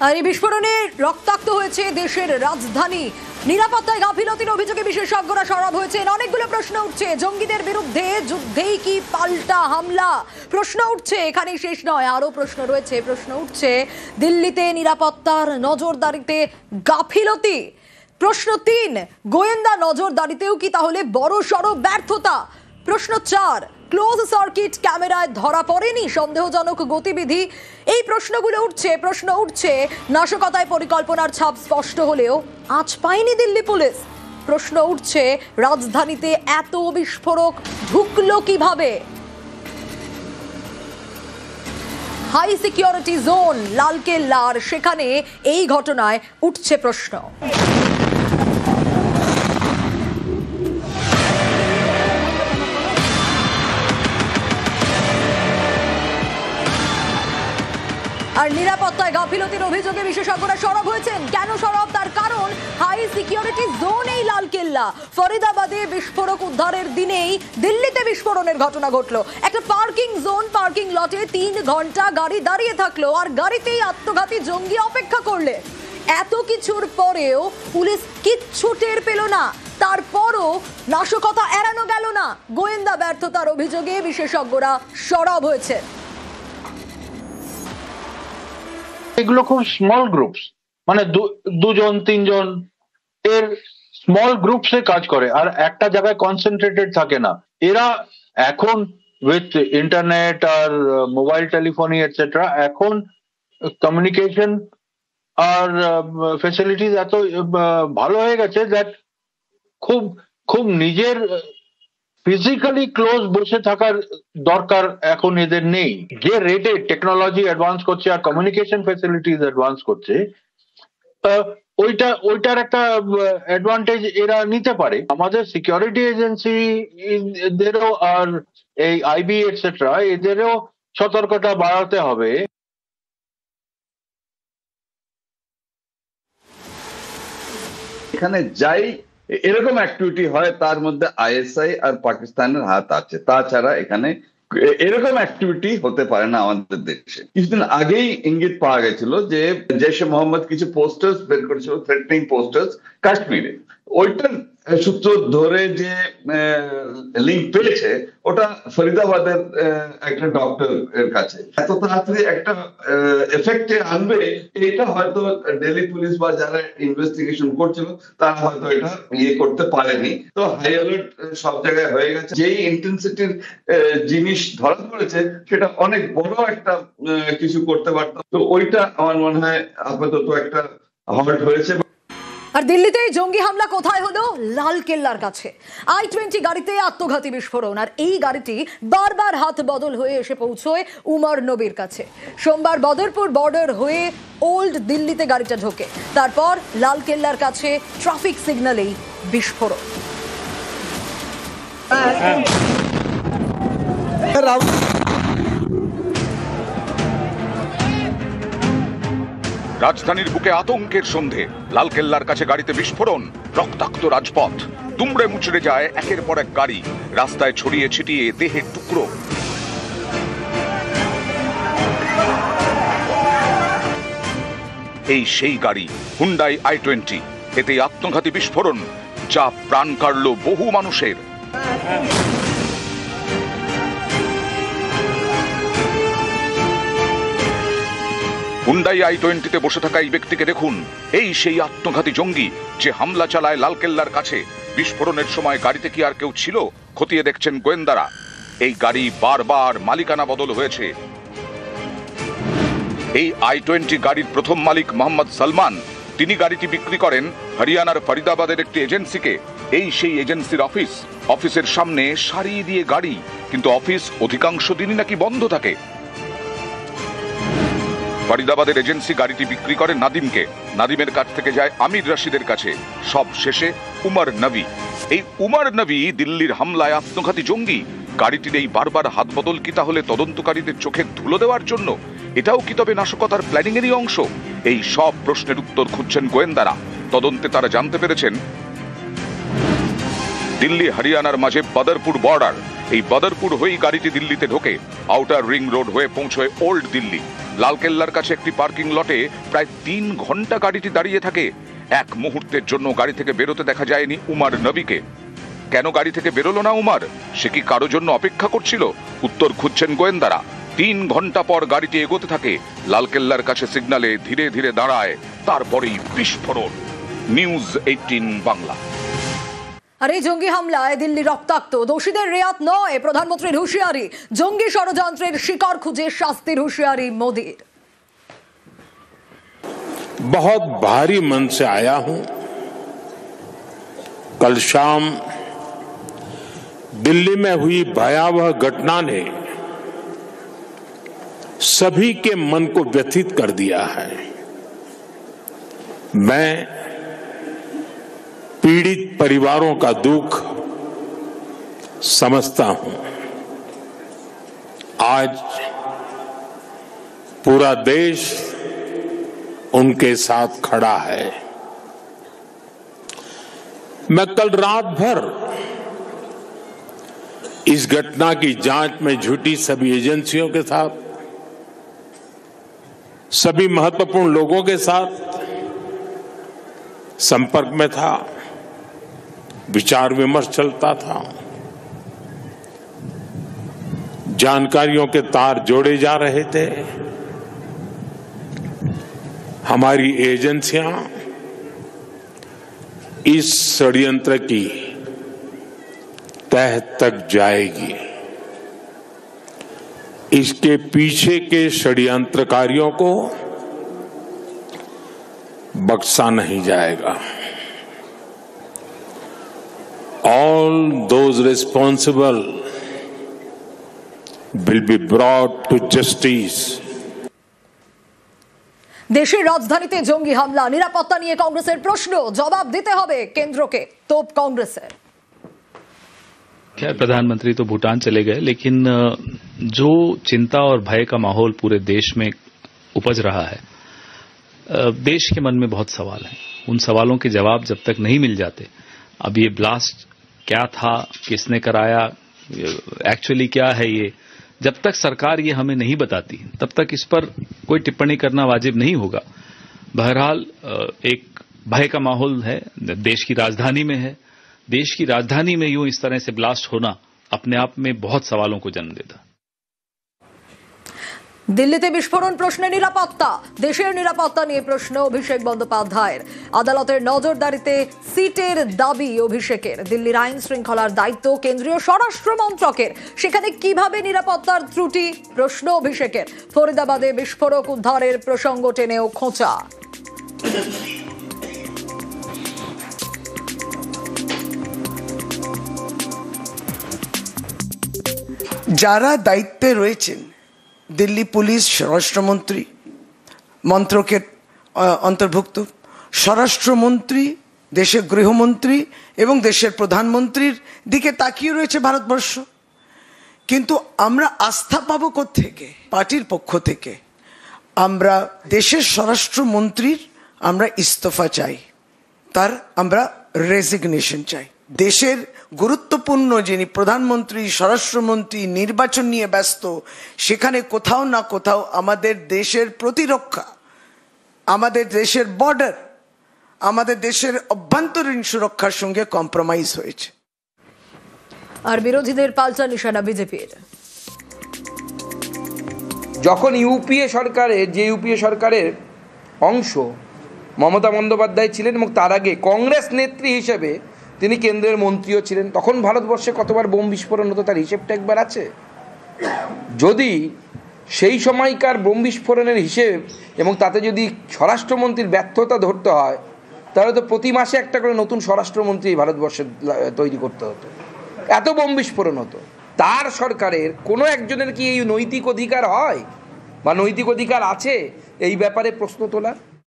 আর এই বিস্ফোরণে রক্তাক্ত হয়েছে দেশের রাজধানী। নিরাপত্তায় গাফিলতির অভিযোগে বিশেষজ্ঞরা সরব হয়েছেন। অনেকগুলো প্রশ্ন উঠছে, জঙ্গিদের বিরুদ্ধে যুদ্ধেই কি পাল্টা হামলা? প্রশ্ন উঠছে, এখানেই শেষ নয়, আরো প্রশ্ন রয়েছে। প্রশ্ন উঠছে, দিল্লিতে নিরাপত্তার নজরদারিতে গাফিলতি। প্রশ্ন 3, গোয়েন্দা নজরদারিতেও কি তাহলে বড়সড় ব্যর্থতা? প্রশ্ন 4, ক্লোজ সার্কিট ক্যামেরায় ধরা পড়েনি সন্দেহজনক গতিবিধি। এই প্রশ্নগুলো উঠছে। প্রশ্ন উঠছে, নাশকতায় পরিকল্পনার ছাপ স্পষ্ট হলেও আজ পায়নি দিল্লি পুলিশ। প্রশ্ন উঠছে, রাজধানীতে এত বিস্ফোরক ঢুকলো কিভাবে? হাই সিকিউরিটি জোন লালকেল্লার, সেখানে এই ঘটনায় উঠছে প্রশ্ন। আর নিরাপত্তায় গাফিলতির অভিযোগে বিশেষজ্ঞরা সরব হয়েছেন। কেন সরব? তার কারণ হাই সিকিউরিটি জোন এই লালকেল্লা। ফরিদাবাদে বিস্ফোরক উদ্ধারের দিনেই দিল্লিতে বিস্ফোরণের ঘটনা ঘটলো। একটা পার্কিং জোন, পার্কিং লটে 3 ঘন্টা গাড়ি দাঁড়িয়ে থাকলো, আর গাড়িতেই আত্মঘাতী জঙ্গি অপেক্ষা করলে। এত কিছুর পরেও পুলিশ কিচ্ছু টের পেল না। তারপরও নাশকতা এড়ানো গেল না। গোয়েন্দা ব্যর্থতার অভিযোগে বিশেষজ্ঞরা সরব হয়েছে। এগুলো খুব স্মল গ্রুপস, মানে 2-3 জন এর স্মল গ্রুপসে কাজ করে, আর একটা জায়গায় কনসেন্ট্রেটেড থাকে না। এরা এখন উইথ ইন্টারনেট আর মোবাইল টেলিফোনি এটসেট্রা, এখন কমিউনিকেশন আর ফেসিলিটিস এত ভালো হয়ে গেছে দ্যাট খুব খুব নিজের ফিজিক্যালি ক্লোজ বসে থাকার দরকার এখন এদের নেই। যে রেটে টেকনোলজি অ্যাডভান্স করছে আর কমিউনিকেশন ফ্যাসিলিটিস অ্যাডভান্স করছে, ওইটার একটা অ্যাডভান্টেজ এরা নিতে পারে। আমাদের সিকিউরিটি এজেন্সি এদেরও আর এই আইবি এটসেট্রা এদেরও সতর্কতা বাড়াতে হবে। এখানে যাই এরকম অ্যাক্টিভিটি হয়, তার মধ্যে আইএসআই আর পাকিস্তানের হাত আছে। তাছাড়া এখানে এরকম অ্যাক্টিভিটি হতে পারে না আমাদের দেশে। কিছুদিন আগেই ইঙ্গিত পাওয়া গেছিল যে জৈশ-এ মোহাম্মদ কিছু পোস্টার্স বের করেছিল, থ্রেটনিং পোস্টার্স কাশ্মীরে। ওইটার সূত্র ধরে যে লিঙ্ক পেয়েছে, ওটা ফরিদাবাদের একটা ডক্টর এর কাছে। এত তাড়াতাড়ি একটা এফেক্টে আনবে এটা হয়তো দিল্লি পুলিশ বা যারা ইনভেস্টিগেশন করছিল তারা হয়তো এটা করতে পারেনি। তো হাই অ্যালার্ট সব জায়গায় হয়ে গেছে। যেই ইন্টেন্সিটির জিনিস ধরা পড়েছে সেটা অনেক বড় একটা কিছু করতে পারতাম। তো ওইটা আমার মনে হয় আপাতত একটা হল্ট হয়েছে। আর দিল্লিতে জঙ্গি হামলা কোথায় হলো? লালকেল্লার কাছে। i-20 গাড়িতে আত্মঘাতী বিস্ফোরণ, আর এই গাড়িটি বারবার হাত বদল হয়ে এসে পৌঁছয় উমর নবীর কাছে। সোমবার বদরপুর বর্ডার হয়ে ওল্ড দিল্লিতে গাড়িটা ঢোকে। তারপর লালকেল্লার কাছে ট্রাফিক সিগন্যালেই বিস্ফোরণ। রাজধানীর বুকে আতঙ্কের সন্ধে। লালকেল্লার কাছে গাড়িতে বিস্ফোরণ, রক্তাক্ত রাজপথ, দুমড়ে মুচড়ে যায় একের পর এক গাড়ি, রাস্তায় ছড়িয়ে ছিটিয়ে দেহের টুকরো। এই সেই গাড়ি হুন্ডাই i-20, এতে আত্মঘাতী বিস্ফোরণ যা প্রাণ কাড়ল বহু মানুষের। হুন্ডাই i-20-তে বসে থাকা এই ব্যক্তিকে দেখুন। এই সেই আত্মঘাতী জঙ্গি যে হামলা চালায় লালকেল্লার কাছে। বিস্ফোরণের সময় গাড়িতে কি আর কেউ ছিল খতিয়ে দেখছেন গোয়েন্দারা। এই গাড়ি বারবার মালিকানা বদল হয়েছে। এই i-20 গাড়ির প্রথম মালিক মোহাম্মদ সালমান। তিনি গাড়িটি বিক্রি করেন হরিয়ানার ফরিদাবাদের একটি এজেন্সিকে। এই সেই এজেন্সির অফিস। অফিসের সামনে সারি দিয়ে গাড়ি, কিন্তু অফিস অধিকাংশ দিনই নাকি বন্ধ থাকে। ফরিদাবাদের এজেন্সি গাড়িটি বিক্রি করে নাদিমকে। নাদিমের কাছ থেকে যায় আমির রশিদের কাছে। সব শেষে উমর নবী। এই উমর নবী দিল্লির হামলায় আত্মঘাতী জঙ্গি। গাড়িটির এই বারবার হাত বদল কি তাহলে তদন্তকারীদের চোখে ধুলো দেওয়ার জন্য? এটাও কি তবে নাশকতার প্ল্যানিংয়েরই অংশ? এই সব প্রশ্নের উত্তর খুঁজছেন গোয়েন্দারা। তদন্তে তারা জানতে পেরেছেন দিল্লি হরিয়ানার মাঝে বদরপুর বর্ডার, এই বদরপুর হয়েই গাড়িটি দিল্লিতে ঢোকে। আউটার রিং রোড হয়ে পৌঁছয় ওল্ড দিল্লি। লালকেল্লার কাছে একটি পার্কিং লটে প্রায় 3 ঘন্টা গাড়িটি দাঁড়িয়ে থাকে। এক মুহূর্তের জন্য গাড়ি থেকে বেরোতে দেখা যায়নি উমার নবীকে। কেন গাড়ি থেকে বেরোলো না উমার? সে কি কারো জন্য অপেক্ষা করছিল? উত্তর খুঁজছেন গোয়েন্দারা। 3 ঘন্টা পর গাড়িটি এগোতে থাকে। লালকেল্লার কাছে সিগন্যালে ধীরে ধীরে দাঁড়ায়, তারপরেই বিস্ফোরণ। নিউজ 18 বাংলা। আর এই জঙ্গি হামলায় দিল্লি রক্তাক্ত, দোষীদের রেয়াত নয়, প্রধানমন্ত্রীর হুঁশিয়ারি। জঙ্গি ষড়যন্ত্রের শিকার খুঁজে শাস্তির হুঁশিয়ারি মোদীর। बहुत भारी मन से आया हूं। कल शाम दिल्ली में हुई भयावह घटना ने सभी के मन को व्यथित कर दिया है। मैं पीड़ित परिवारों का दुख समझता हूं। आज पूरा देश उनके साथ खड़ा है। मैं कल रात भर इस घटना की जांच में जुटी सभी एजेंसियों के साथ, सभी महत्वपूर्ण लोगों के साथ संपर्क में था, विचार विमर्श चलता था, जानकारियों के तार जोड़े जा रहे थे। हमारी एजेंसियां इस षड्यंत्र की तह तक जाएगी। इसके पीछे के षड्यंत्रकारियों को बख्शा नहीं जाएगा। All those responsible will be brought to justice. দেশের রাজধানীতে জঙ্গি হামলা, নিরাপত্তা নিয়ে কংগ্রেসের প্রশ্ন, জবাব দিতে হবে কেন্দ্রকে, তোপ কংগ্রেসের। खैर प्रधानमंत्री तो भूटान चले गए, लेकिन जो चिंता और भय का माहौल पूरे देश में उपज रहा है, देश के मन में बहुत सवाल हैं। उन सवालों के जवाब जब तक नहीं मिल जाते, अब ये ब्लास्ट क्या था, किसने कराया, एक्चुअली क्या है, ये जब तक सरकार ये हमें नहीं बताती तब तक इस पर कोई टिप्पणी करना वाजिब नहीं होगा। बहरहाल एक भय का माहौल है, देश की राजधानी में है। देश की राजधानी में यूं इस तरह से ब्लास्ट होना अपने आप में बहुत सवालों को जन्म देता। দিল্লিতে বিস্ফোরণ প্রশ্নে নিরাপত্তা, দেশের নিরাপত্তা নিয়ে প্রশ্ন অভিষেক বন্দ্যোপাধ্যায়ের। আদালতের নজরদারিতে সিটের দাবি অভিষেকের। দিল্লির আইন শৃঙ্খলার দায়িত্ব কেন্দ্রীয় স্বরাষ্ট্র মন্ত্রকের, সেখানে কিভাবে নিরাপত্তার ত্রুটি, প্রশ্ন অভিষেকের। ফরিদাবাদে বিস্ফোরক উদ্ধারের প্রসঙ্গ টেনেও খোঁচা। যারা দায়িত্বে রয়েছেন, দিল্লি পুলিশ স্বরাষ্ট্রমন্ত্রী মন্ত্রকের অন্তর্ভুক্ত, স্বরাষ্ট্রমন্ত্রী, দেশের গৃহমন্ত্রী এবং দেশের প্রধানমন্ত্রীর দিকে তাকিয়ে রয়েছে ভারতবর্ষ। কিন্তু আমরা আস্থা পাবো কোত্থেকে? পার্টির পক্ষ থেকে আমরা দেশের স্বরাষ্ট্রমন্ত্রীর আমরা ইস্তফা চাই, তার আমরা রেজিগনেশন চাই। দেশের গুরুত্বপূর্ণ যিনি প্রধানমন্ত্রী, স্বরাষ্ট্রমন্ত্রী নির্বাচন নিয়ে ব্যস্ত, সেখানে কোথাও না কোথাও আমাদের দেশের প্রতিরক্ষা, আমাদের দেশের বর্ডার, আমাদের দেশের অভ্যন্তরীণ সুরক্ষার সঙ্গে কম্প্রোমাইজ হয়েছে। আর বিরোধীদের পাল্টা নিশানা বিজেপির। যখন ইউপিএ সরকারের অংশ মমতা বন্দ্যোপাধ্যায় ছিলেন এবং তার আগে কংগ্রেস নেত্রী হিসেবে তিনি কেন্দ্রের মন্ত্রীও ছিলেন, তখন ভারতবর্ষে কতবার বোম বিস্ফোরণ হতো তার হিসেবটা একবার আছে? যদি সেই সময়কার বোম বিস্ফোরণের হিসেব এবং তাতে যদি স্বরাষ্ট্রমন্ত্রীর ব্যর্থতা ধরতে হয়, তাহলে তো প্রতি মাসে একটা করে নতুন স্বরাষ্ট্রমন্ত্রী ভারতবর্ষে তৈরি করতে হতো, এত বোম বিস্ফোরণ হতো। তার সরকারের কোনো একজনের কি এই নৈতিক অধিকার হয় বা নৈতিক অধিকার আছে এই ব্যাপারে প্রশ্ন তোলার?